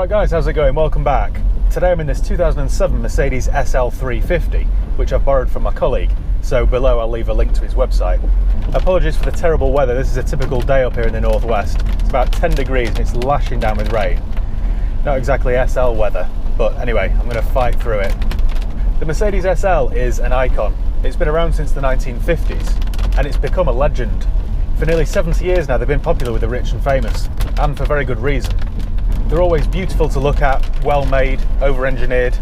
Alright guys, how's it going? Welcome back. Today I'm in this 2007 Mercedes SL350, which I've borrowed from my colleague, so below I'll leave a link to his website. Apologies for the terrible weather, this is a typical day up here in the northwest. It's about 10 degrees and it's lashing down with rain. Not exactly SL weather, but anyway, I'm going to fight through it. The Mercedes SL is an icon. It's been around since the 1950s, and it's become a legend. For nearly 70 years now they've been popular with the rich and famous, and for very good reason. They're always beautiful to look at, well-made, over-engineered,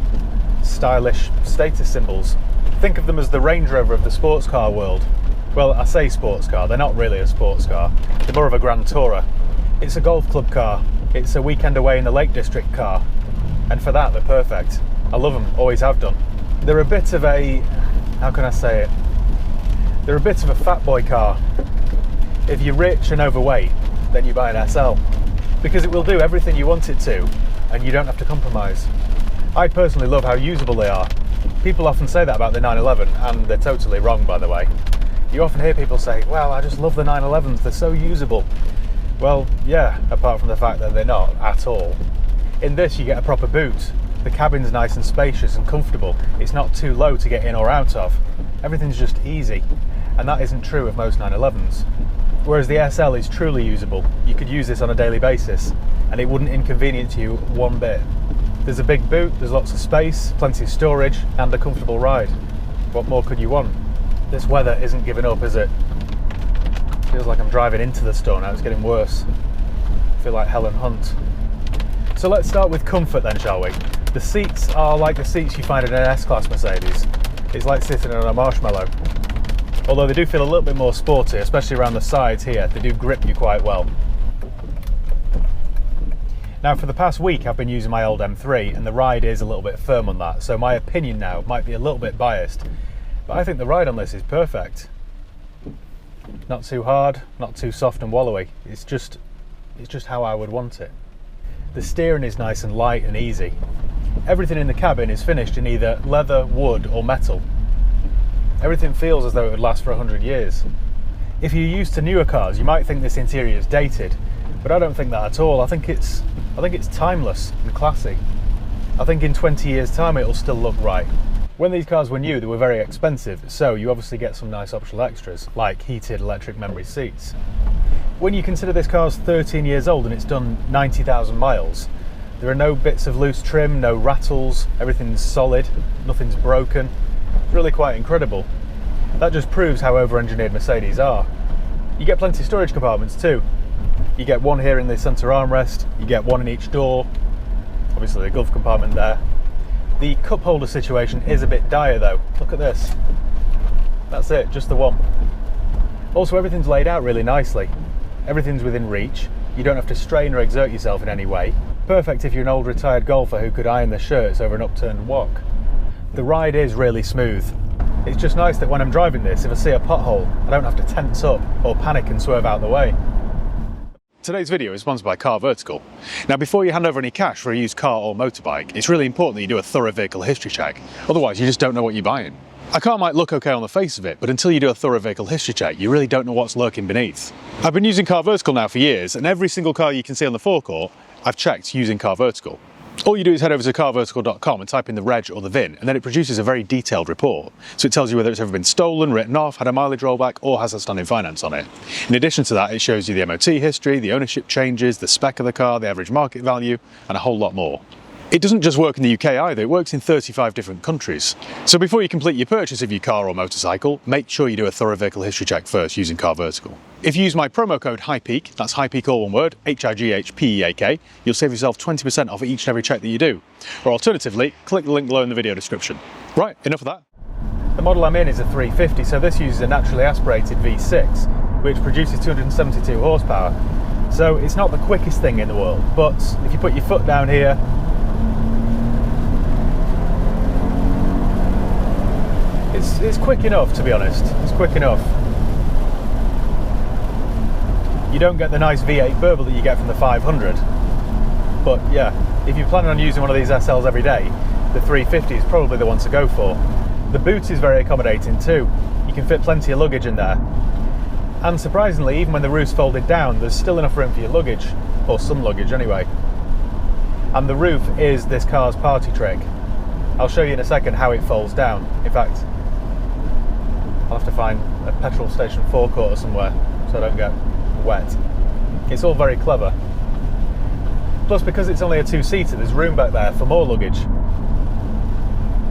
stylish status symbols. Think of them as the Range Rover of the sports car world. Well, I say sports car, they're not really a sports car. They're more of a Grand Tourer. It's a golf club car. It's a weekend away in the Lake District car. And for that, they're perfect. I love them, always have done. They're a bit of a, how can I say it? They're a bit of a fat boy car. If you're rich and overweight, then you buy an SL. Because it will do everything you want it to, and you don't have to compromise. I personally love how usable they are. People often say that about the 911, and they're totally wrong, by the way. You often hear people say, well, I just love the 911s, they're so usable. Well, yeah, apart from the fact that they're not at all. In this, you get a proper boot. The cabin's nice and spacious and comfortable. It's not too low to get in or out of. Everything's just easy, and that isn't true of most 911s. Whereas the SL is truly usable. You could use this on a daily basis and it wouldn't inconvenience you one bit. There's a big boot, there's lots of space, plenty of storage and a comfortable ride. What more could you want? This weather isn't giving up, is it? Feels like I'm driving into the storm now, it's getting worse. I feel like Helen Hunt. So let's start with comfort then, shall we? The seats are like the seats you find in an S-Class Mercedes. It's like sitting on a marshmallow. Although they do feel a little bit more sporty, especially around the sides here. They do grip you quite well. Now for the past week I've been using my old M3 and the ride is a little bit firm on that, so my opinion now might be a little bit biased, but I think the ride on this is perfect. Not too hard, not too soft and wallowy. It's just how I would want it. The steering is nice and light and easy. Everything in the cabin is finished in either leather, wood or metal. Everything feels as though it would last for 100 years. If you're used to newer cars, you might think this interior is dated, but I don't think that at all. I think it's timeless and classy. I think in 20 years' time it'll still look right. When these cars were new, they were very expensive, so you obviously get some nice optional extras, like heated electric memory seats. When you consider this car's 13 years old and it's done 90,000 miles, there are no bits of loose trim, no rattles, everything's solid, nothing's broken. Really quite incredible. That just proves how over-engineered Mercedes are. You get plenty of storage compartments too. You get one here in the centre armrest, you get one in each door, obviously the glove compartment there. The cup holder situation is a bit dire though. Look at this. That's it, just the one. Also everything's laid out really nicely. Everything's within reach. You don't have to strain or exert yourself in any way. Perfect if you're an old retired golfer who could iron their shirts over an upturned wok. The ride is really smooth. It's just nice that when I'm driving this, if I see a pothole, I don't have to tense up or panic and swerve out of the way. Today's video is sponsored by Car Vertical. Now before you hand over any cash for a used car or motorbike, it's really important that you do a thorough vehicle history check. Otherwise you just don't know what you're buying. A car might look okay on the face of it, but until you do a thorough vehicle history check, you really don't know what's lurking beneath. I've been using Car Vertical now for years, and every single car you can see on the forecourt, I've checked using Car Vertical. All you do is head over to carvertical.com and type in the reg or the VIN, and then it produces a very detailed report. So it tells you whether it's ever been stolen, written off, had a mileage rollback, or has outstanding finance on it. In addition to that, it shows you the MOT history, the ownership changes, the spec of the car, the average market value, and a whole lot more. It doesn't just work in the UK either, it works in 35 different countries. So before you complete your purchase of your car or motorcycle, make sure you do a thorough vehicle history check first using Car Vertical. If you use my promo code HIGHPEAK, that's HIGHPEAK all one word, HIGHPEAK, you'll save yourself 20% off each and every check that you do. Or alternatively, click the link below in the video description. Right, enough of that. The model I'm in is a 350, so this uses a naturally aspirated V6, which produces 272 horsepower. So it's not the quickest thing in the world, but if you put your foot down here, it's quick enough, to be honest. It's quick enough. You don't get the nice V8 burble that you get from the 500. But yeah, if you're planning on using one of these SLs every day, the 350 is probably the one to go for. The boot is very accommodating too. You can fit plenty of luggage in there. And surprisingly, even when the roof's folded down, there's still enough room for your luggage, or some luggage anyway. And the roof is this car's party trick. I'll show you in a second how it folds down. In fact, I'll have to find a petrol station forecourt or somewhere so I don't get wet. It's all very clever. Plus, because it's only a two-seater, there's room back there for more luggage,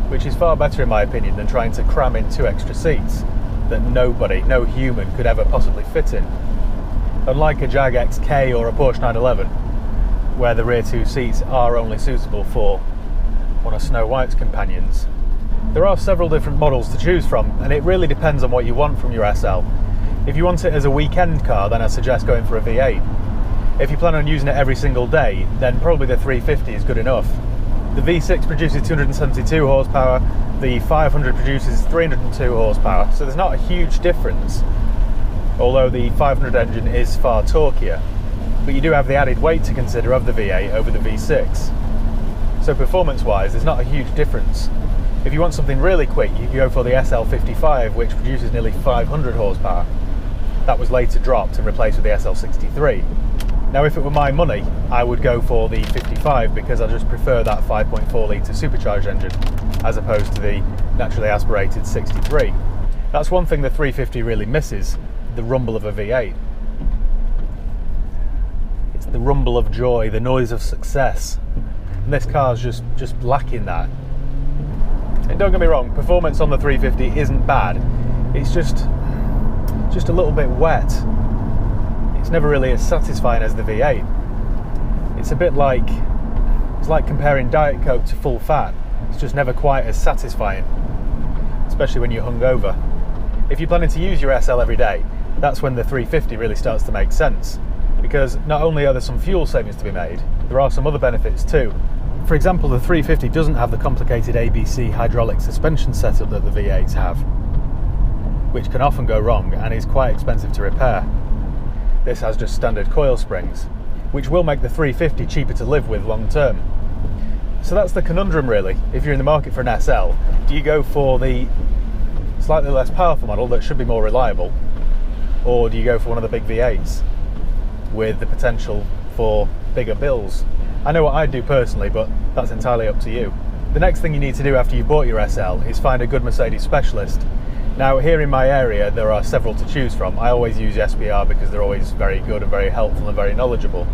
which is far better in my opinion than trying to cram in 2 extra seats that nobody, no human, could ever possibly fit in. Unlike a Jag XK or a Porsche 911, where the rear 2 seats are only suitable for one of Snow White's companions. There are several different models to choose from, and it really depends on what you want from your SL. If you want it as a weekend car, then I suggest going for a V8. If you plan on using it every single day, then probably the 350 is good enough. The V6 produces 272 horsepower, the 500 produces 302 horsepower, so there's not a huge difference, although the 500 engine is far torquier. But you do have the added weight to consider of the V8 over the V6. So performance-wise, there's not a huge difference. If you want something really quick, you can go for the SL55, which produces nearly 500 horsepower. That was later dropped and replaced with the SL63. Now, if it were my money, I would go for the 55 because I just prefer that 5.4 litre supercharged engine as opposed to the naturally aspirated 63. That's one thing the 350 really misses, the rumble of a V8. It's the rumble of joy, the noise of success. And this car's just lacking that. And don't get me wrong, performance on the 350 isn't bad. It's just a little bit wet. It's never really as satisfying as the V8. It's a bit like, it's like comparing Diet Coke to full fat. It's just never quite as satisfying, especially when you're hungover. If you're planning to use your SL every day, that's when the 350 really starts to make sense. Because not only are there some fuel savings to be made, there are some other benefits too. For example, the 350 doesn't have the complicated ABC hydraulic suspension setup that the V8s have, which can often go wrong and is quite expensive to repair. This has just standard coil springs, which will make the 350 cheaper to live with long term. So that's the conundrum really. If you're in the market for an SL, do you go for the slightly less powerful model that should be more reliable, or do you go for one of the big V8s with the potential for bigger bills? I know what I'd do personally, but that's entirely up to you. The next thing you need to do after you've bought your SL is find a good Mercedes specialist. Now, here in my area there are several to choose from. I always use SPR because they're always very good and very helpful and very knowledgeable.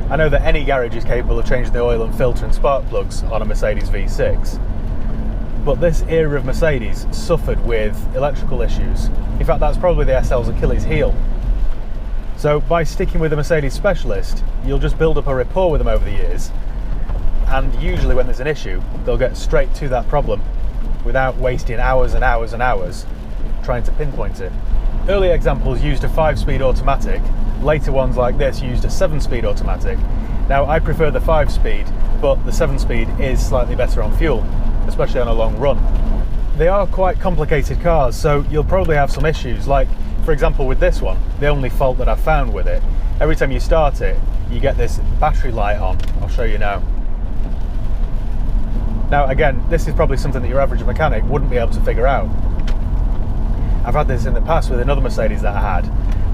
I know that any garage is capable of changing the oil and filter and spark plugs on a Mercedes V6. But this era of Mercedes suffered with electrical issues. In fact, that's probably the SL's Achilles heel. So by sticking with a Mercedes specialist, you'll just build up a rapport with them over the years, and usually when there's an issue, they'll get straight to that problem without wasting hours and hours and hours trying to pinpoint it. Early examples used a 5-speed automatic, later ones like this used a 7-speed automatic. Now, I prefer the 5-speed, but the 7-speed is slightly better on fuel, especially on a long run. They are quite complicated cars, so you'll probably have some issues, like for example with this one, the only fault that I've found with it, every time you start it, you get this battery light on. I'll show you now. Now again, this is probably something that your average mechanic wouldn't be able to figure out. I've had this in the past with another Mercedes that I had,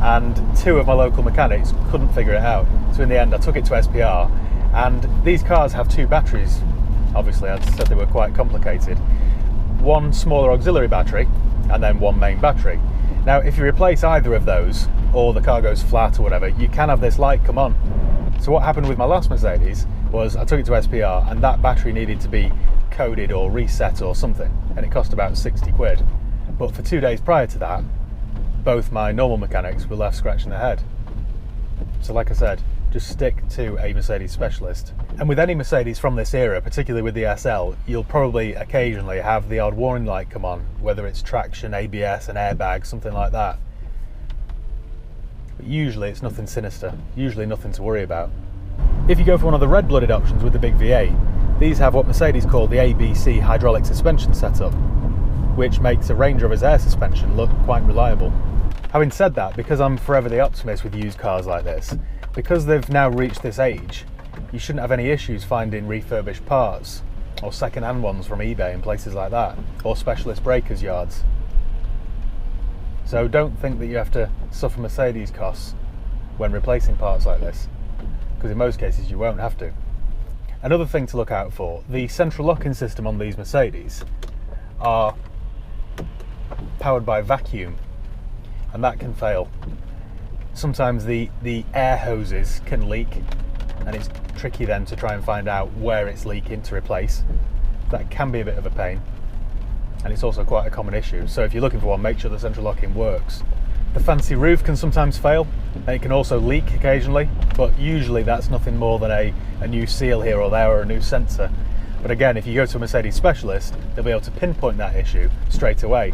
and 2 of my local mechanics couldn't figure it out. So in the end I took it to SPR, and these cars have 2 batteries. Obviously I said they were quite complicated. One smaller auxiliary battery, and then one main battery. Now if you replace either of those, or the car goes flat or whatever, you can have this light come on. So what happened with my last Mercedes was I took it to SPR and that battery needed to be coded or reset or something, and it cost about 60 quid. But for 2 days prior to that, both my normal mechanics were left scratching their head. So like I said, just stick to a Mercedes specialist. And with any Mercedes from this era, particularly with the SL, you'll probably occasionally have the odd warning light come on, whether it's traction, ABS, an airbag, something like that. But usually it's nothing sinister, usually nothing to worry about. If you go for one of the red-blooded options with the big V8, these have what Mercedes call the ABC hydraulic suspension setup, which makes a Range Rover's air suspension look quite reliable. Having said that, because I'm forever the optimist with used cars like this, because they've now reached this age, you shouldn't have any issues finding refurbished parts, or second-hand ones from eBay and places like that, or specialist breakers yards. So don't think that you have to suffer Mercedes costs when replacing parts like this, because in most cases you won't have to. Another thing to look out for, the central locking system on these Mercedes are powered by vacuum, and that can fail. Sometimes the air hoses can leak, and it's tricky then to try and find out where it's leaking to replace. That can be a bit of a pain, and it's also quite a common issue. So if you're looking for one, make sure the central locking works. The fancy roof can sometimes fail, and it can also leak occasionally, but usually that's nothing more than a new seal here or there or a new sensor. But again, if you go to a Mercedes specialist, they'll be able to pinpoint that issue straight away.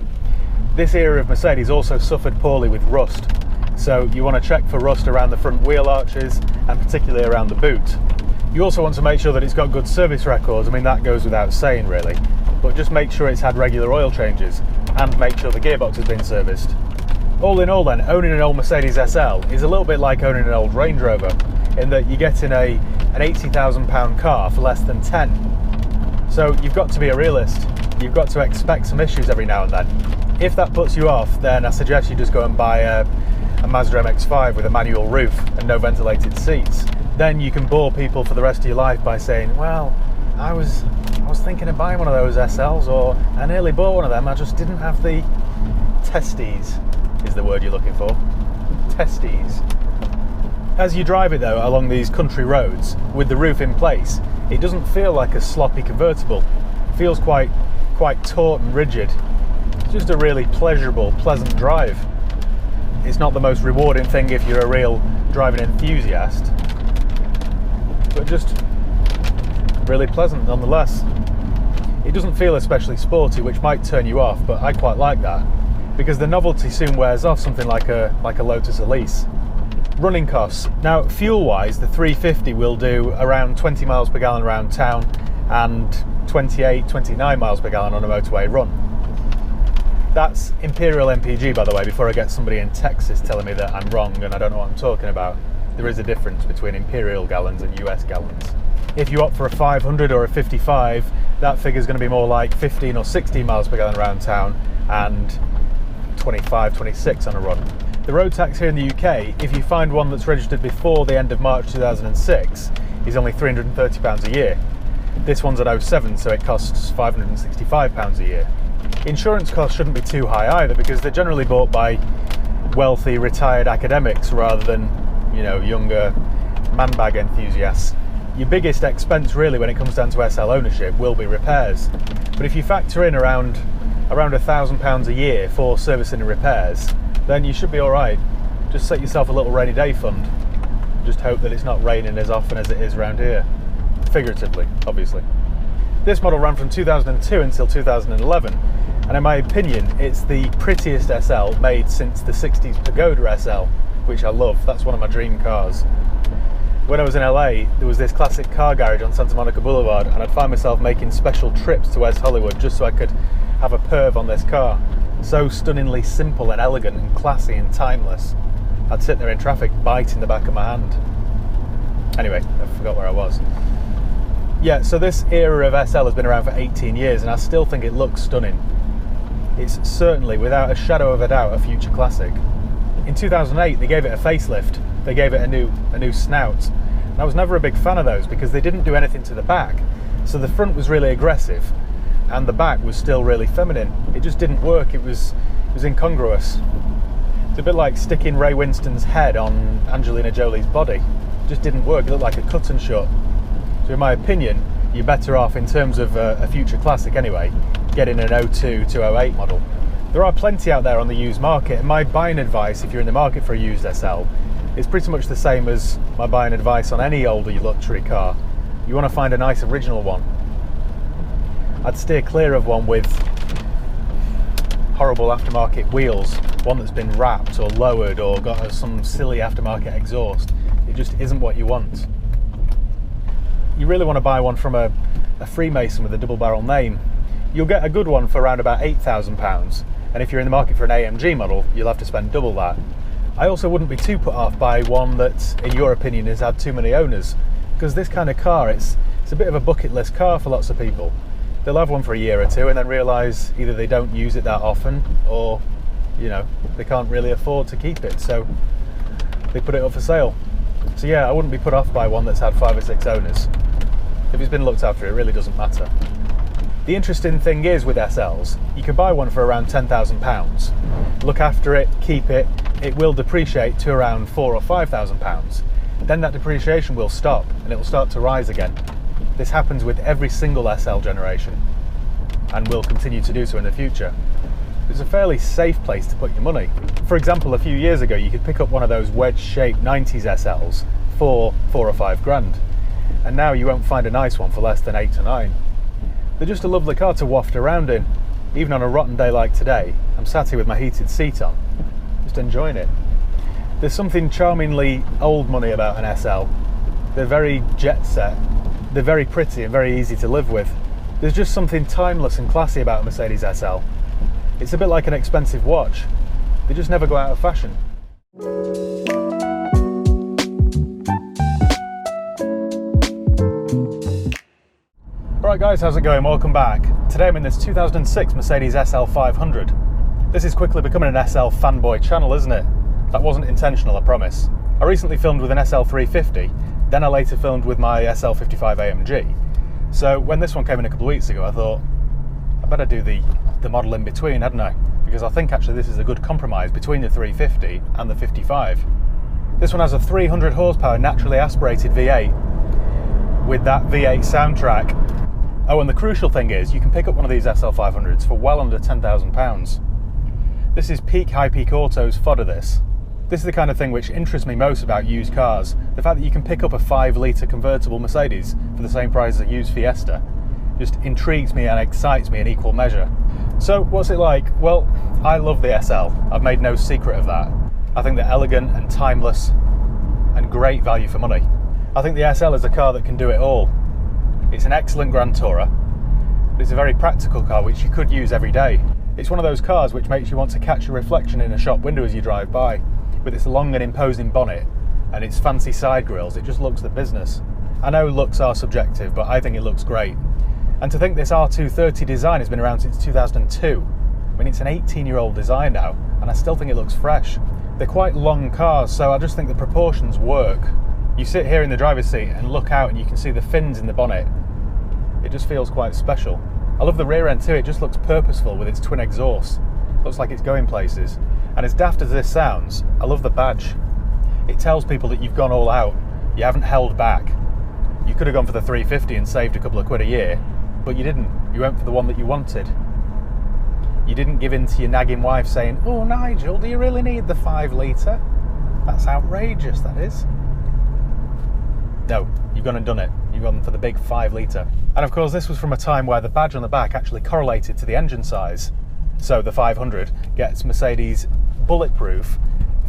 This era of Mercedes also suffered poorly with rust, so you want to check for rust around the front wheel arches and particularly around the boot. You also want to make sure that it's got good service records. I mean, that goes without saying really, but just make sure it's had regular oil changes and make sure the gearbox has been serviced. All in all then, owning an old Mercedes SL is a little bit like owning an old Range Rover, in that you're getting an £80,000 car for less than 10. So you've got to be a realist. You've got to expect some issues every now and then. If that puts you off, then I suggest you just go and buy a Mazda MX-5 with a manual roof and no ventilated seats. Then you can bore people for the rest of your life by saying, well, I was thinking of buying one of those SLs, or I nearly bought one of them, I just didn't have the testes, is the word you're looking for. Testes. As you drive it though, along these country roads, with the roof in place, it doesn't feel like a sloppy convertible. It feels quite taut and rigid. It's just a really pleasurable, pleasant drive. It's not the most rewarding thing if you're a real driving enthusiast, but just really pleasant nonetheless. It doesn't feel especially sporty, which might turn you off, but I quite like that, because the novelty soon wears off something like a Lotus Elise. Running costs. Now, fuel-wise, the 350 will do around 20 miles per gallon around town and 28, 29 miles per gallon on a motorway run. That's Imperial MPG, by the way, before I get somebody in Texas telling me that I'm wrong and I don't know what I'm talking about. There is a difference between Imperial gallons and US gallons. If you opt for a 500 or a 55, that figure is going to be more like 15 or 16 miles per gallon around town and 25, 26 on a run. The road tax here in the UK, if you find one that's registered before the end of March 2006, is only £330 a year. This one's at 07, so it costs £565 a year. Insurance costs shouldn't be too high either, because they're generally bought by wealthy retired academics rather than, you know, younger man-bag enthusiasts. Your biggest expense really when it comes down to SL ownership will be repairs. But if you factor in around £1,000 a year for servicing and repairs, then you should be alright. Just set yourself a little rainy day fund. Just hope that it's not raining as often as it is around here. Figuratively, obviously. This model ran from 2002 until 2011, and in my opinion, it's the prettiest SL made since the 60s Pagoda SL, which I love. That's one of my dream cars. When I was in LA, there was this classic car garage on Santa Monica Boulevard, and I'd find myself making special trips to West Hollywood just so I could have a perv on this car. So stunningly simple and elegant and classy and timeless. I'd sit there in traffic biting the back of my hand. Anyway, I forgot where I was. Yeah, so this era of SL has been around for 18 years and I still think it looks stunning. It's certainly, without a shadow of a doubt, a future classic. In 2008, they gave it a facelift. They gave it a new snout. And I was never a big fan of those because they didn't do anything to the back. So the front was really aggressive and the back was still really feminine. It just didn't work. It was incongruous. It's a bit like sticking Ray Winston's head on Angelina Jolie's body. It just didn't work. It looked like a cut and shut. So in my opinion, you're better off, in terms of a future classic anyway, getting an 02 to 08 model. There are plenty out there on the used market, and my buying advice if you're in the market for a used SL is pretty much the same as my buying advice on any older luxury car. You want to find a nice original one. I'd steer clear of one with horrible aftermarket wheels, one that's been wrapped or lowered or got some silly aftermarket exhaust. It just isn't what you want. You really want to buy one from a Freemason with a double barrel name. You'll get a good one for around about £8,000, and if you're in the market for an AMG model, you'll have to spend double that. I also wouldn't be too put off by one that, in your opinion, has had too many owners, because this kind of car, it's a bit of a bucket list car for lots of people. They'll have one for a year or two and then realise either they don't use it that often, or, you know, they can't really afford to keep it, so they put it up for sale. So yeah, I wouldn't be put off by one that's had 5 or 6 owners. If it's been looked after, it really doesn't matter. The interesting thing is with SLs, you can buy one for around £10,000. Look after it, keep it, it will depreciate to around £4,000 or £5,000. Then that depreciation will stop and it will start to rise again. This happens with every single SL generation and will continue to do so in the future. It's a fairly safe place to put your money. For example, a few years ago you could pick up one of those wedge-shaped 90s SLs for £4 or £5 and now you won't find a nice one for less than 8 to 9. They're just a lovely car to waft around in. Even on a rotten day like today, I'm sat here with my heated seat on, just enjoying it. There's something charmingly old money about an SL. They're very jet set, they're very pretty and very easy to live with. There's just something timeless and classy about a Mercedes SL. It's a bit like an expensive watch. They just never go out of fashion. Alright guys, how's it going? Welcome back. Today I'm in this 2006 Mercedes SL500. This is quickly becoming an SL fanboy channel, isn't it? That wasn't intentional, I promise. I recently filmed with an SL350, then I later filmed with my SL55 AMG. So when this one came in a couple of weeks ago, I thought, I better do the model in between, hadn't I? Because I think actually this is a good compromise between the 350 and the 55. This one has a 300 horsepower naturally aspirated V8 with that V8 soundtrack. Oh, and the crucial thing is, you can pick up one of these SL500s for well under £10,000. This is peak High Peak Auto's fodder this. This is the kind of thing which interests me most about used cars. The fact that you can pick up a 5-litre convertible Mercedes for the same price as a used Fiesta just intrigues me and excites me in equal measure. So, what's it like? Well, I love the SL. I've made no secret of that. I think they're elegant and timeless and great value for money. I think the SL is a car that can do it all. It's an excellent Grand Tourer, but it's a very practical car which you could use every day. It's one of those cars which makes you want to catch a reflection in a shop window as you drive by. With its long and imposing bonnet and its fancy side grills, it just looks the business. I know looks are subjective, but I think it looks great. And to think this R230 design has been around since 2002. I mean, it's an 18-year-old design now, and I still think it looks fresh. They're quite long cars, so I just think the proportions work. You sit here in the driver's seat and look out and you can see the fins in the bonnet. It just feels quite special. I love the rear end too, it just looks purposeful with its twin exhausts. Looks like it's going places. And as daft as this sounds, I love the badge. It tells people that you've gone all out. You haven't held back. You could have gone for the 350 and saved a couple of quid a year, but you didn't. You went for the one that you wanted. You didn't give in to your nagging wife saying, "Oh Nigel, do you really need the 5-litre? That's outrageous, that is." No, you've gone and done it. You've gone for the big 5-litre. And of course this was from a time where the badge on the back actually correlated to the engine size. So the 500 gets Mercedes' bulletproof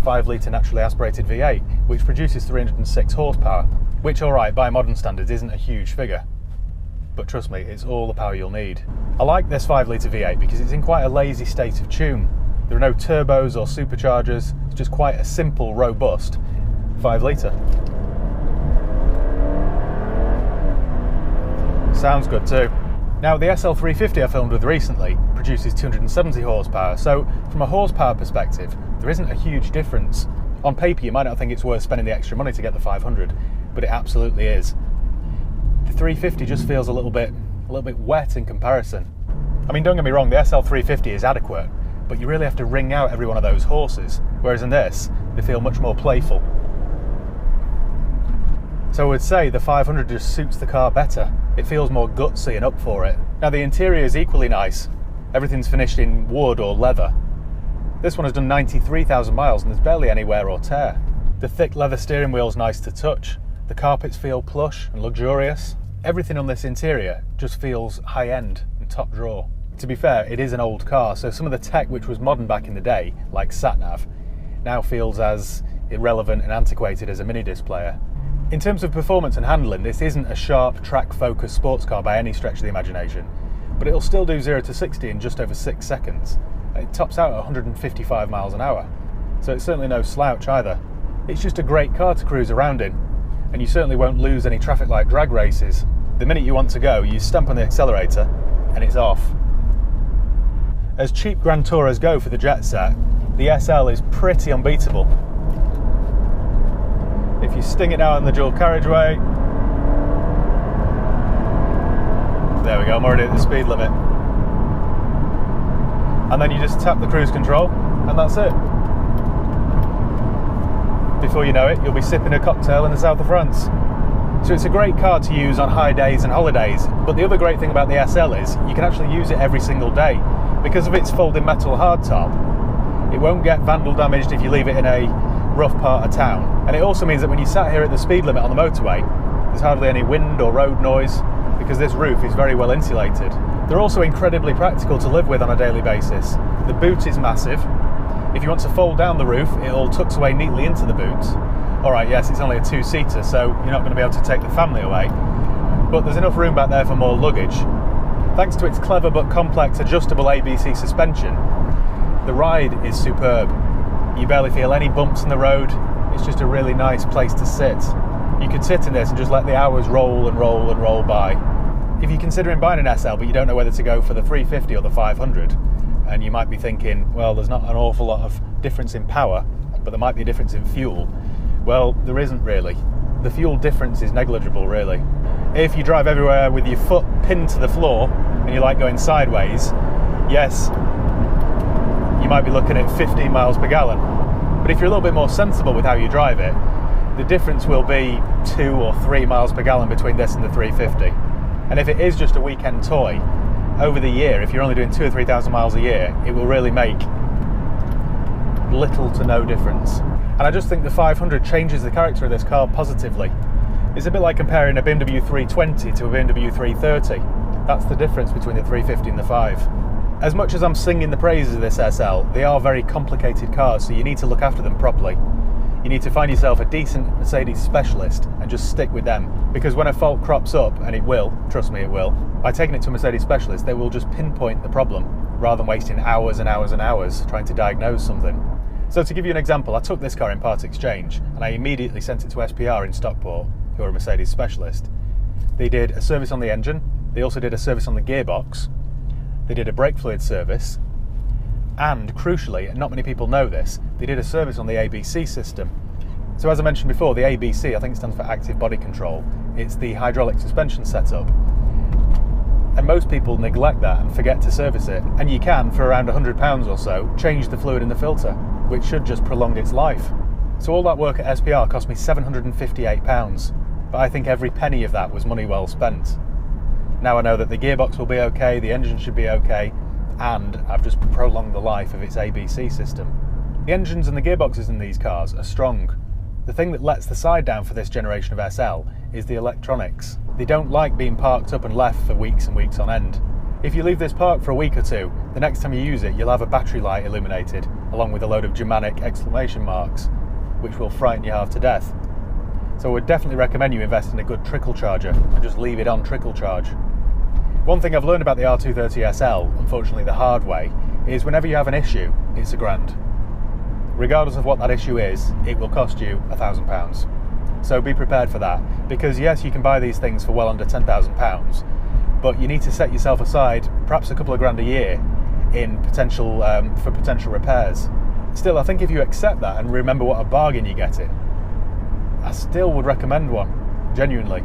5-litre naturally aspirated V8, which produces 306 horsepower, which, alright, by modern standards isn't a huge figure. But trust me, it's all the power you'll need. I like this 5-litre V8 because it's in quite a lazy state of tune. There are no turbos or superchargers, it's just quite a simple, robust 5-litre. Sounds good too. Now, the SL350 I filmed with recently produces 270 horsepower, so from a horsepower perspective, there isn't a huge difference. On paper, you might not think it's worth spending the extra money to get the 500, but it absolutely is. The 350 just feels a little bit wet in comparison. I mean, don't get me wrong, the SL350 is adequate, but you really have to wring out every one of those horses, whereas in this, they feel much more playful. So I would say the 500 just suits the car better. It feels more gutsy and up for it. Now the interior is equally nice. Everything's finished in wood or leather. This one has done 93,000 miles and there's barely any wear or tear. The thick leather steering wheel's nice to touch. The carpets feel plush and luxurious. Everything on this interior just feels high-end and top drawer. To be fair, it is an old car, so some of the tech which was modern back in the day, like sat-nav, now feels as irrelevant and antiquated as a mini-disc player. In terms of performance and handling, this isn't a sharp, track-focused sports car by any stretch of the imagination, but it'll still do 0 to 60 in just over 6 seconds. It tops out at 155 miles an hour, so it's certainly no slouch either. It's just a great car to cruise around in, and you certainly won't lose any traffic light drag races. The minute you want to go, you stamp on the accelerator, and it's off. As cheap Grand Tourers go for the jet set, the SL is pretty unbeatable. If you sting it out in the dual carriageway, There we go, I'm already at the speed limit. And then you just tap the cruise control, and that's it. Before you know it, you'll be sipping a cocktail in the south of France. So it's a great car to use on high days and holidays, but the other great thing about the SL is you can actually use it every single day. Because of its folding metal hardtop, it won't get vandal damaged if you leave it in a rough part of town. And it also means that when you sat here at the speed limit on the motorway, there's hardly any wind or road noise because this roof is very well insulated. They're also incredibly practical to live with on a daily basis. The boot is massive. If you want to fold down the roof, it all tucks away neatly into the boot. Alright, yes, it's only a two-seater, so you're not going to be able to take the family away, but there's enough room back there for more luggage. Thanks to its clever but complex adjustable ABC suspension, the ride is superb. You barely feel any bumps in the road. It's just a really nice place to sit. You could sit in this and just let the hours roll and roll and roll by. If you're considering buying an SL but you don't know whether to go for the 350 or the 500, and you might be thinking, well, there's not an awful lot of difference in power, but there might be a difference in fuel. Well, there isn't really. The fuel difference is negligible, really. If you drive everywhere with your foot pinned to the floor and you like going sideways, yes, you might be looking at 15 miles per gallon. But if you're a little bit more sensible with how you drive it, the difference will be 2 or 3 miles per gallon between this and the 350. And if it is just a weekend toy, over the year, if you're only doing 2,000 or 3,000 miles a year, it will really make little to no difference. And I just think the 500 changes the character of this car positively. It's a bit like comparing a BMW 320 to a BMW 330. That's the difference between the 350 and the 5. As much as I'm singing the praises of this SL, they are very complicated cars, so you need to look after them properly. You need to find yourself a decent Mercedes specialist and just stick with them, because when a fault crops up, and it will, trust me it will, by taking it to a Mercedes specialist, they will just pinpoint the problem rather than wasting hours and hours and hours trying to diagnose something. So to give you an example, I took this car in part exchange and I immediately sent it to SPR in Stockport, who are a Mercedes specialist. They did a service on the engine, they also did a service on the gearbox, they did a brake fluid service, and crucially, and not many people know this, they did a service on the ABC system. So as I mentioned before, the ABC, I think it stands for Active Body Control. It's the hydraulic suspension setup. And most people neglect that and forget to service it. And you can, for around £100 or so, change the fluid in the filter, which should just prolong its life. So all that work at SPR cost me £758, but I think every penny of that was money well spent. Now I know that the gearbox will be okay, the engine should be okay, and I've just prolonged the life of its ABC system. The engines and the gearboxes in these cars are strong. The thing that lets the side down for this generation of SL is the electronics. They don't like being parked up and left for weeks and weeks on end. If you leave this parked for a week or two, the next time you use it, you'll have a battery light illuminated, along with a load of Germanic exclamation marks, which will frighten you half to death. So I would definitely recommend you invest in a good trickle charger and just leave it on trickle charge. One thing I've learned about the R230 SL, unfortunately the hard way, is whenever you have an issue, it's £1,000. Regardless of what that issue is, it will cost you £1,000. So be prepared for that, because yes, you can buy these things for well under £10,000, but you need to set yourself aside perhaps a couple of grand a year in for potential repairs. Still, I think if you accept that and remember what a bargain you're getting, I still would recommend one, genuinely.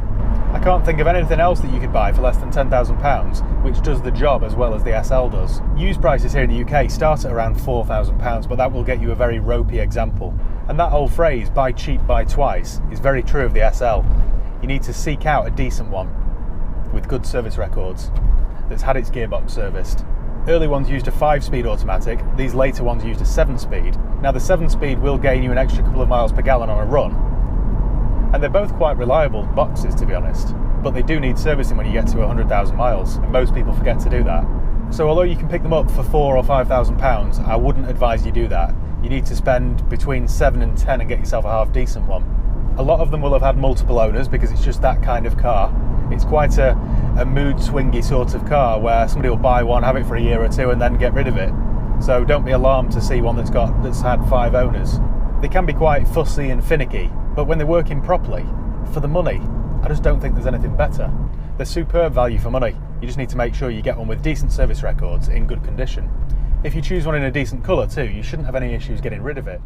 I can't think of anything else that you could buy for less than £10,000, which does the job as well as the SL does. Used prices here in the UK start at around £4,000, but that will get you a very ropey example. And that old phrase, buy cheap, buy twice, is very true of the SL. You need to seek out a decent one, with good service records, that's had its gearbox serviced. Early ones used a 5-speed automatic, these later ones used a 7-speed. Now the 7-speed will gain you an extra couple of miles per gallon on a run, and they're both quite reliable boxes, to be honest, but they do need servicing when you get to 100,000 miles, and most people forget to do that. So although you can pick them up for £4,000 or £5,000, I wouldn't advise you do that. You need to spend between 7 and 10 and get yourself a half decent one. A lot of them will have had multiple owners because it's just that kind of car. It's quite a mood swingy sort of car where somebody will buy one, have it for a year or two and then get rid of it. So don't be alarmed to see one that's had 5 owners. They can be quite fussy and finicky, but when they're working properly, for the money, I just don't think there's anything better. They're superb value for money. You just need to make sure you get one with decent service records in good condition. If you choose one in a decent colour too, you shouldn't have any issues getting rid of it.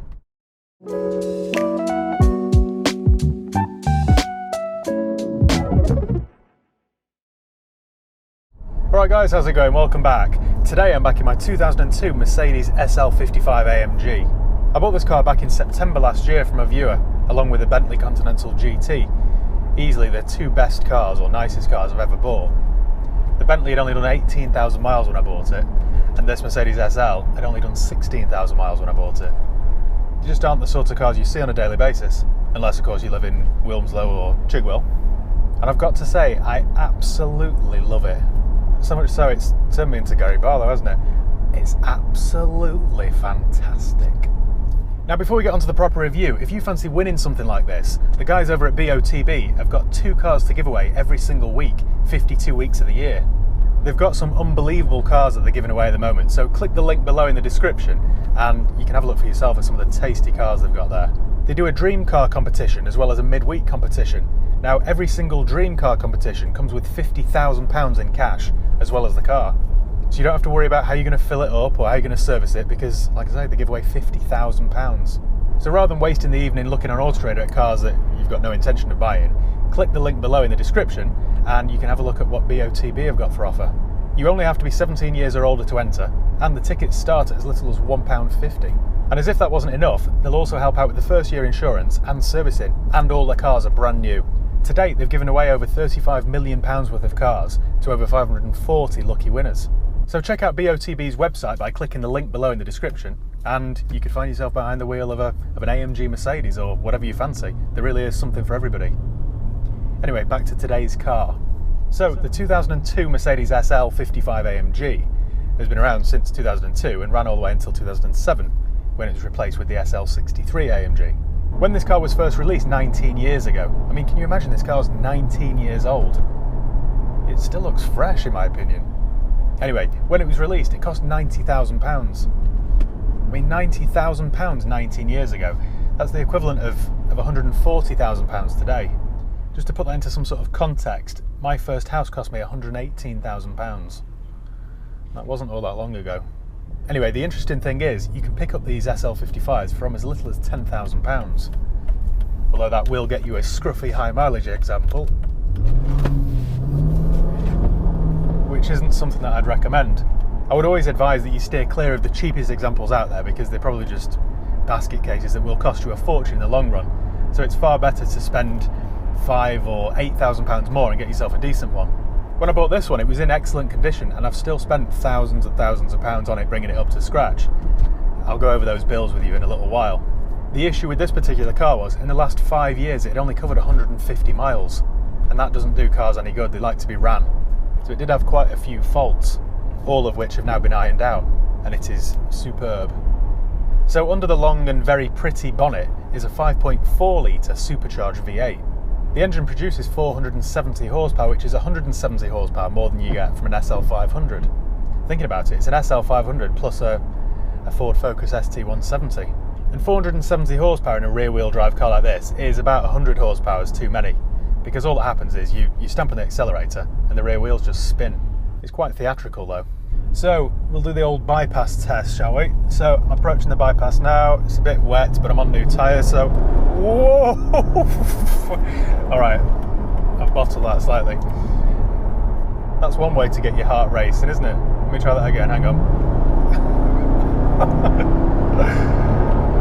Alright guys, how's it going? Welcome back. Today I'm back in my 2002 Mercedes SL55 AMG. I bought this car back in September last year from a viewer, along with a Bentley Continental GT. Easily the two best cars, or nicest cars I've ever bought. The Bentley had only done 18,000 miles when I bought it, and this Mercedes SL had only done 16,000 miles when I bought it. They just aren't the sort of cars you see on a daily basis, unless of course you live in Wilmslow or Chigwell. And I've got to say, I absolutely love it. So much so it's turned me into Gary Barlow, hasn't it? It's absolutely fantastic. Now before we get onto the proper review, if you fancy winning something like this, the guys over at BOTB have got 2 cars to give away every single week, 52 weeks of the year. They've got some unbelievable cars that they're giving away at the moment, so click the link below in the description and you can have a look for yourself at some of the tasty cars they've got there. They do a dream car competition as well as a midweek competition. Now every single dream car competition comes with £50,000 in cash as well as the car. So you don't have to worry about how you're going to fill it up or how you're going to service it because, like I say, they give away £50,000. So rather than wasting the evening looking on Auto Trader at cars that you've got no intention of buying, click the link below in the description and you can have a look at what BOTB have got for offer. You only have to be 17 years or older to enter, and the tickets start at as little as £1.50. And as if that wasn't enough, they'll also help out with the first year insurance and servicing, and all their cars are brand new. To date, they've given away over £35 million worth of cars to over 540 lucky winners. So check out BOTB's website by clicking the link below in the description, and you could find yourself behind the wheel of an AMG Mercedes or whatever you fancy. There really is something for everybody. Anyway, back to today's car. So the 2002 Mercedes SL55 AMG has been around since 2002 and ran all the way until 2007 when it was replaced with the SL63 AMG. When this car was first released 19 years ago, I mean, can you imagine this car's 19 years old? It still looks fresh in my opinion. Anyway, when it was released, it cost £90,000. I mean, £90,000 19 years ago. That's the equivalent of £140,000 today. Just to put that into some sort of context, my first house cost me £118,000. That wasn't all that long ago. Anyway, the interesting thing is, you can pick up these SL55s from as little as £10,000. Although that will get you a scruffy high mileage example, which isn't something that I'd recommend. I would always advise that you steer clear of the cheapest examples out there because they're probably just basket cases that will cost you a fortune in the long run. So it's far better to spend £5,000 or £8,000 more and get yourself a decent one. When I bought this one, it was in excellent condition and I've still spent thousands and thousands of pounds on it, bringing it up to scratch. I'll go over those bills with you in a little while. The issue with this particular car was, in the last 5 years, it had only covered 150 miles. And that doesn't do cars any good, they like to be ran. So it did have quite a few faults, all of which have now been ironed out, and it is superb. So under the long and very pretty bonnet is a 5.4 litre supercharged V8. The engine produces 470 horsepower, which is 170 horsepower more than you get from an SL500. Thinking about it, it's an SL500 plus a Ford Focus ST170. And 470 horsepower in a rear-wheel drive car like this is about 100 horsepower too many, because all that happens is you stamp on the accelerator and the rear wheels just spin. It's quite theatrical though. So we'll do the old bypass test, shall we? So I'm approaching the bypass now. It's a bit wet, but I'm on new tyres, so whoa! All right, I've bottled that slightly. That's one way to get your heart racing, isn't it? Let me try that again. Hang on.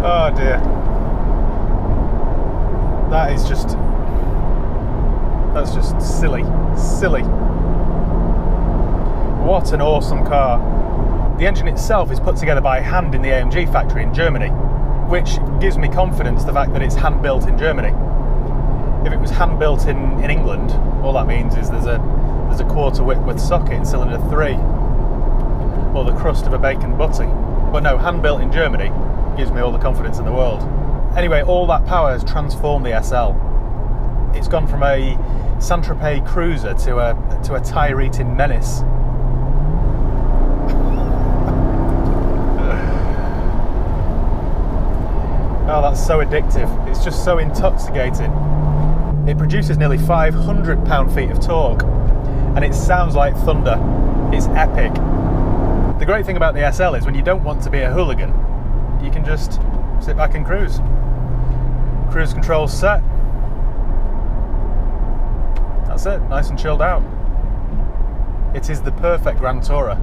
Oh dear. That's just silly. What an awesome car. The engine itself is put together by hand in the AMG factory in Germany, which gives me confidence, the fact that it's hand built in Germany. If it was hand built in England, all that means is there's a quarter Whitworth socket in cylinder 3, or the crust of a bacon butty. But no, hand built in Germany gives me all the confidence in the world. Anyway, all that power has transformed the SL. It's gone from a Saint-Tropez cruiser to a tire-eating menace. Oh, that's so addictive. It's just so intoxicating. It produces nearly 500 pound-feet of torque, and it sounds like thunder. It's epic. The great thing about the SL is when you don't want to be a hooligan, you can just sit back and cruise. Cruise control's set. That's it, nice and chilled out. It is the perfect Grand Tourer.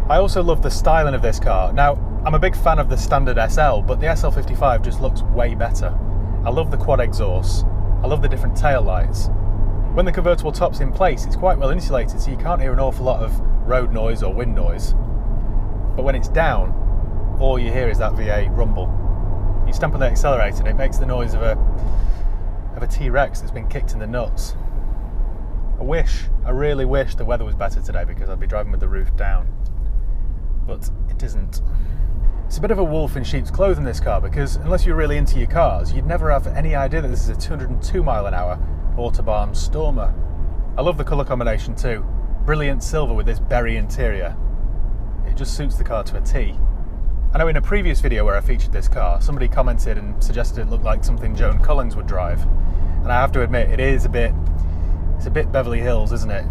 I also love the styling of this car. Now, I'm a big fan of the standard SL, but the SL55 just looks way better. I love the quad exhausts. I love the different tail lights. When the convertible top's in place, it's quite well insulated, so you can't hear an awful lot of road noise or wind noise. But when it's down, all you hear is that V8 rumble. You stamp on the accelerator and it makes the noise of a T-Rex that's been kicked in the nuts. I really wish the weather was better today, because I'd be driving with the roof down. But it isn't. It's a bit of a wolf in sheep's clothing, this car, because unless you're really into your cars, you'd never have any idea that this is a 202 mile an hour Autobahn Stormer. I love the colour combination too. Brilliant silver with this berry interior. It just suits the car to a T. I know in a previous video where I featured this car, somebody commented and suggested it looked like something Joan Collins would drive. And I have to admit, it's a bit Beverly Hills, isn't it?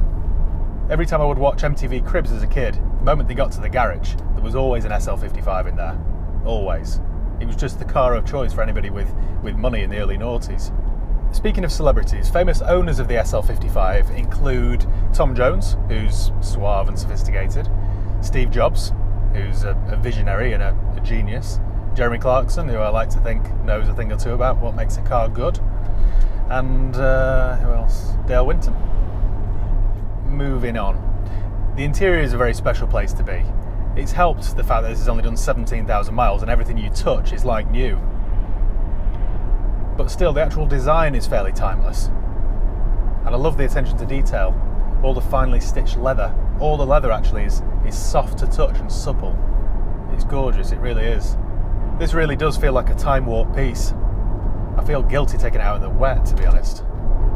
Every time I would watch MTV Cribs as a kid, the moment they got to the garage, there was always an SL55 in there. Always. It was just the car of choice for anybody with money in the early noughties. Speaking of celebrities, famous owners of the SL55 include Tom Jones, who's suave and sophisticated, Steve Jobs, who's a visionary and a genius, Jeremy Clarkson, who I like to think knows a thing or two about what makes a car good, and who else? Dale Winton. Moving on. The interior is a very special place to be. It's helped the fact that this has only done 17,000 miles and everything you touch is like new. But still, the actual design is fairly timeless. And I love the attention to detail. All the finely stitched leather. All the leather actually is soft to touch and supple. It's gorgeous, it really is. This really does feel like a time warp piece. I feel guilty taking it out in the wet, to be honest.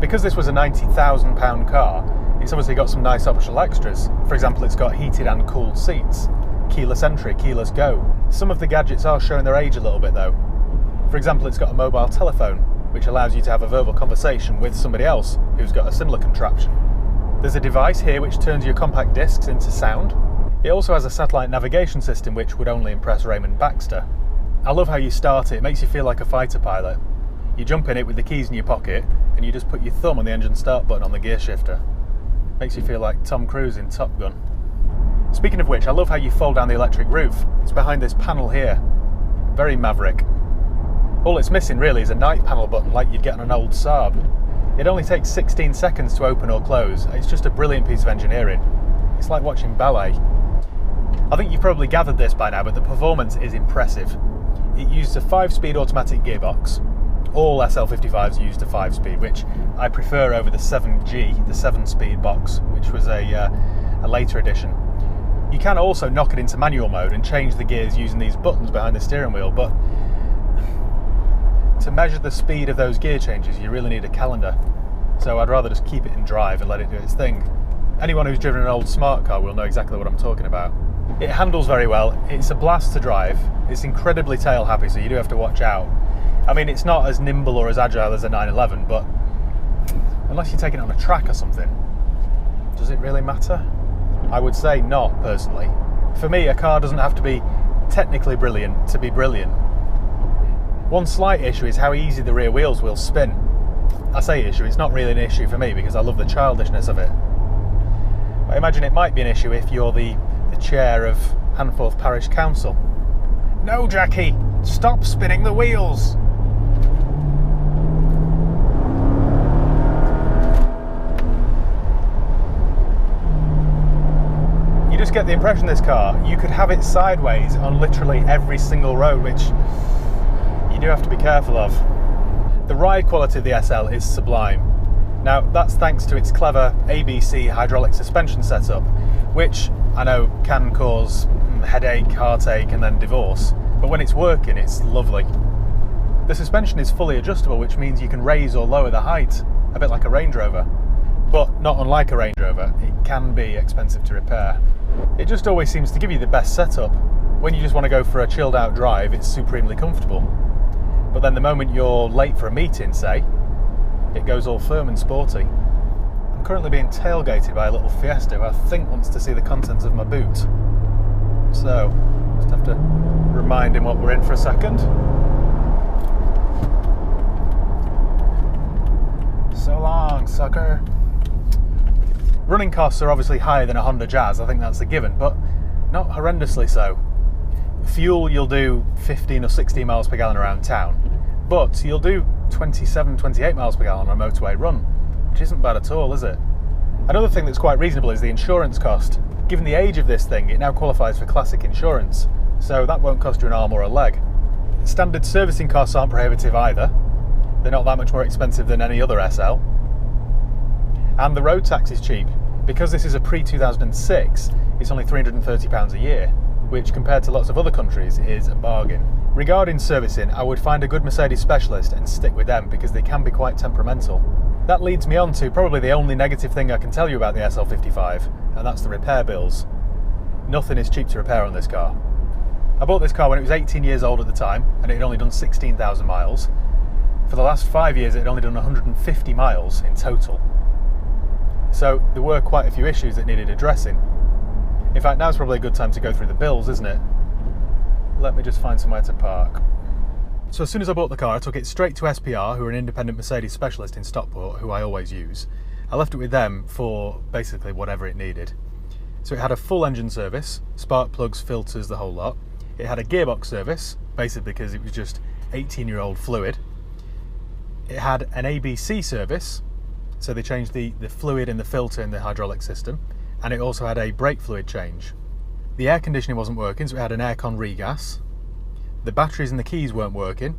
Because this was a £90,000 car, it's obviously got some nice optional extras. For example, it's got heated and cooled seats, keyless entry, keyless go. Some of the gadgets are showing their age a little bit though. For example, it's got a mobile telephone, which allows you to have a verbal conversation with somebody else who's got a similar contraption. There's a device here which turns your compact discs into sound. It also has a satellite navigation system which would only impress Raymond Baxter. I love how you start it. It makes you feel like a fighter pilot. You jump in it with the keys in your pocket and you just put your thumb on the engine start button on the gear shifter. Makes you feel like Tom Cruise in Top Gun. Speaking of which, I love how you fold down the electric roof. It's behind this panel here. Very Maverick. All it's missing really is a night panel button like you'd get on an old Saab. It only takes 16 seconds to open or close. It's just a brilliant piece of engineering. It's like watching ballet. I think you've probably gathered this by now, but the performance is impressive. It uses a 5-speed automatic gearbox. All SL55s used a 5-speed, which I prefer over the 7G, the 7-speed box, which was a later edition. You can also knock it into manual mode and change the gears using these buttons behind the steering wheel, but to measure the speed of those gear changes, you really need a calendar. So I'd rather just keep it in drive and let it do its thing. Anyone who's driven an old smart car will know exactly what I'm talking about. It handles very well. It's a blast to drive. It's incredibly tail happy, so you do have to watch out. I mean, it's not as nimble or as agile as a 911, but unless you're taking it on a track or something, does it really matter? I would say not, personally. For me, a car doesn't have to be technically brilliant to be brilliant. One slight issue is how easy the rear wheels will spin. I say issue, it's not really an issue for me because I love the childishness of it. I imagine it might be an issue if you're the chair of Hanforth Parish Council. No, Jackie! Stop spinning the wheels! You just get the impression this car, you could have it sideways on literally every single road, which you do have to be careful of. The ride quality of the SL is sublime. Now, that's thanks to its clever ABC hydraulic suspension setup, which I know can cause headache, heartache, and then divorce, but when it's working, it's lovely. The suspension is fully adjustable, which means you can raise or lower the height, a bit like a Range Rover. But not unlike a Range Rover, it can be expensive to repair. It just always seems to give you the best setup. When you just want to go for a chilled out drive, it's supremely comfortable. But then the moment you're late for a meeting, say, it goes all firm and sporty. I'm currently being tailgated by a little Fiesta who I think wants to see the contents of my boot. So, just have to remind him what we're in for a second. So long, sucker. Running costs are obviously higher than a Honda Jazz, I think that's a given, but not horrendously so. Fuel, you'll do 15 or 16 miles per gallon around town, but you'll do 27, 28 miles per gallon on a motorway run, which isn't bad at all, is it? Another thing that's quite reasonable is the insurance cost. Given the age of this thing, it now qualifies for classic insurance, so that won't cost you an arm or a leg. Standard servicing costs aren't prohibitive either. They're not that much more expensive than any other SL. And the road tax is cheap. Because this is a pre-2006, it's only £330 a year, which compared to lots of other countries is a bargain. Regarding servicing, I would find a good Mercedes specialist and stick with them because they can be quite temperamental. That leads me on to probably the only negative thing I can tell you about the SL55, and that's the repair bills. Nothing is cheap to repair on this car. I bought this car when it was 18 years old at the time, and it had only done 16,000 miles. For the last 5 years, it had only done 150 miles in total. So there were quite a few issues that needed addressing. In fact, now's probably a good time to go through the bills, isn't it? Let me just find somewhere to park. So as soon as I bought the car, I took it straight to SPR, who are an independent Mercedes specialist in Stockport, who I always use. I left it with them for basically whatever it needed. So it had a full engine service, spark plugs, filters, the whole lot. It had a gearbox service, basically because it was just 18-year-old fluid. It had an ABC service, so they changed the fluid in the filter in the hydraulic system, and it also had a brake fluid change. The air conditioning wasn't working, so it had an aircon regas. The batteries and the keys weren't working.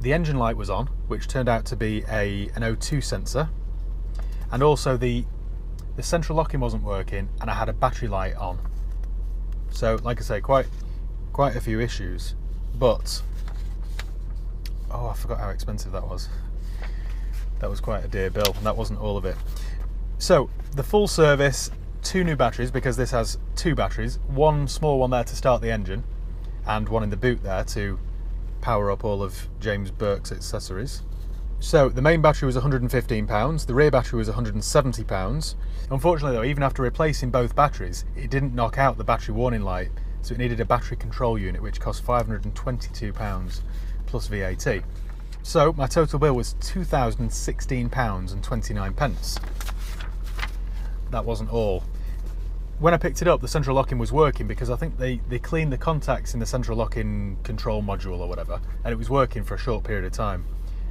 The engine light was on, which turned out to be an O2 sensor, and also the central locking wasn't working, and I had a battery light on. So, like I say, quite a few issues. But oh, I forgot how expensive that was. That was quite a dear bill, and that wasn't all of it. So the full service, 2 new batteries, because this has 2 batteries, one small one there to start the engine, and one in the boot there to power up all of James Burke's accessories. So the main battery was £115, the rear battery was £170. Unfortunately though, even after replacing both batteries, it didn't knock out the battery warning light, so it needed a battery control unit, which cost £522 plus VAT. So my total bill was £2,016.29. That wasn't all. When I picked it up, the central locking was working because I think they cleaned the contacts in the central locking control module or whatever, and it was working for a short period of time.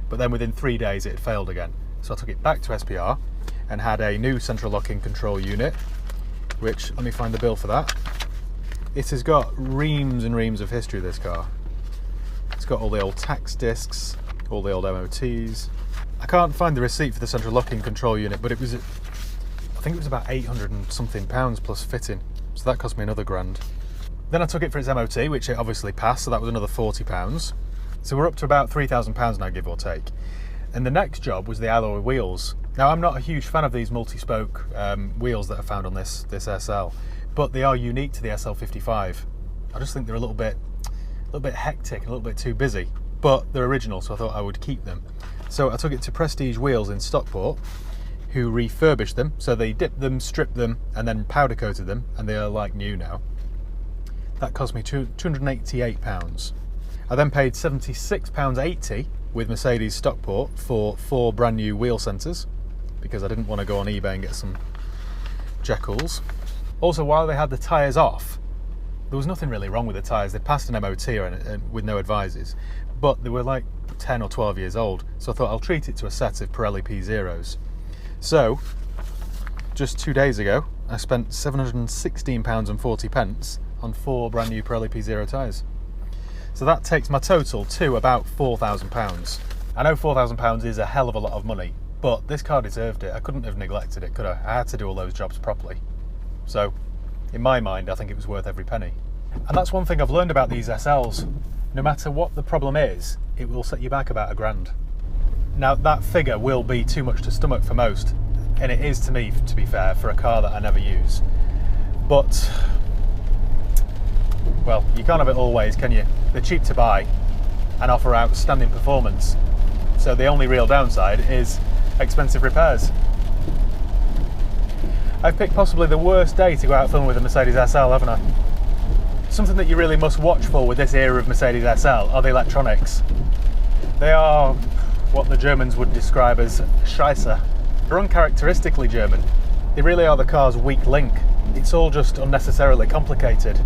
But then within 3 days it had failed again. So I took it back to SPR and had a new central locking control unit, which, let me find the bill for that. It has got reams and reams of history, this car. It's got all the old tax discs, all the old MOTs. I can't find the receipt for the central locking control unit, but it was, I think it was about 800 and something pounds plus fitting. So that cost me another £1,000. Then I took it for its MOT, which it obviously passed, so that was another £40. So we're up to about £3,000 now, give or take. And the next job was the alloy wheels. Now, I'm not a huge fan of these multi-spoke wheels that are found on this SL, but they are unique to the SL55. I just think they're a little bit hectic, a little bit too busy, but they're original, so I thought I would keep them. So I took it to Prestige Wheels in Stockport, who refurbished them. So they dipped them, stripped them, and then powder coated them, and they are like new now. That cost me £288. I then paid £76.80 with Mercedes Stockport for 4 brand new wheel centres, because I didn't want to go on eBay and get some Jekylls. Also, while they had the tyres off, there was nothing really wrong with the tyres. They passed an MOT with no advices, but they were like 10 or 12 years old, so I thought I'll treat it to a set of Pirelli P0s. So, just 2 days ago, I spent £716.40 on 4 brand new Pirelli P0 tyres. So that takes my total to about £4,000. I know £4,000 is a hell of a lot of money, but this car deserved it. I couldn't have neglected it, could I? I had to do all those jobs properly. So, in my mind, I think it was worth every penny. And that's one thing I've learned about these SLs. No matter what the problem is, it will set you back about £1,000. Now, that figure will be too much to stomach for most, and it is to me, to be fair, for a car that I never use. But, well, you can't have it all ways, can you? They're cheap to buy and offer outstanding performance. So the only real downside is expensive repairs. I've picked possibly the worst day to go out filming with a Mercedes SL, haven't I? Something that you really must watch for with this era of Mercedes SL are the electronics. They are what the Germans would describe as Scheisse. They're uncharacteristically German. They really are the car's weak link. It's all just unnecessarily complicated.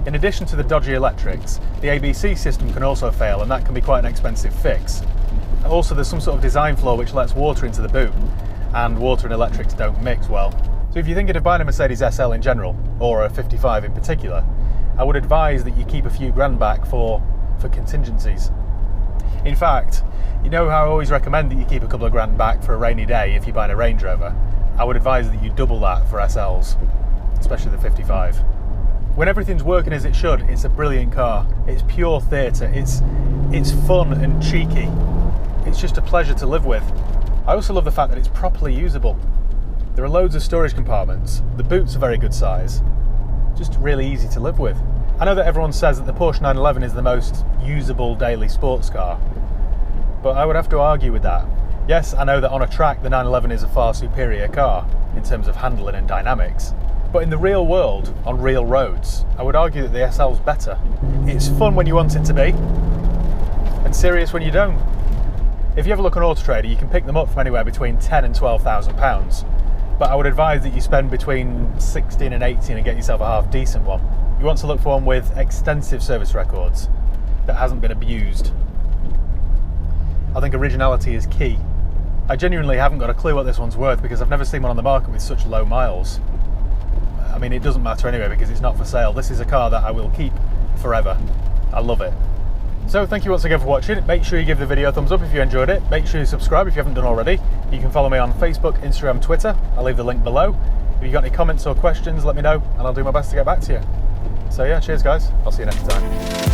In addition to the dodgy electrics, the ABC system can also fail, and that can be quite an expensive fix. Also, there's some sort of design flaw which lets water into the boot, and water and electrics don't mix well. So if you're thinking of buying a Mercedes SL in general, or a 55 in particular, I would advise that you keep a few grand back for contingencies. In fact, you know how I always recommend that you keep a couple of grand back for a rainy day if you're buying a Range Rover? I would advise that you double that for SLs, especially the 55. When everything's working as it should, it's a brilliant car. It's pure theatre, it's fun and cheeky. It's just a pleasure to live with. I also love the fact that it's properly usable. There are loads of storage compartments, the boot's a very good size, just really easy to live with. I know that everyone says that the Porsche 911 is the most usable daily sports car, but I would have to argue with that. Yes, I know that on a track the 911 is a far superior car in terms of handling and dynamics, but in the real world, on real roads, I would argue that the SL's better. It's fun when you want it to be, and serious when you don't. If you have a look on Auto Trader, you can pick them up from anywhere between £10,000 and £12,000, but I would advise that you spend between 16 and 18 and get yourself a half decent one. You want to look for one with extensive service records that hasn't been abused. I think originality is key. I genuinely haven't got a clue what this one's worth because I've never seen one on the market with such low miles. I mean, it doesn't matter anyway because it's not for sale. This is a car that I will keep forever. I love it. So thank you once again for watching. Make sure you give the video a thumbs up if you enjoyed it. Make sure you subscribe if you haven't done already. You can follow me on Facebook, Instagram, Twitter. I'll leave the link below. If you've got any comments or questions, let me know and I'll do my best to get back to you. So yeah, cheers guys. I'll see you next time.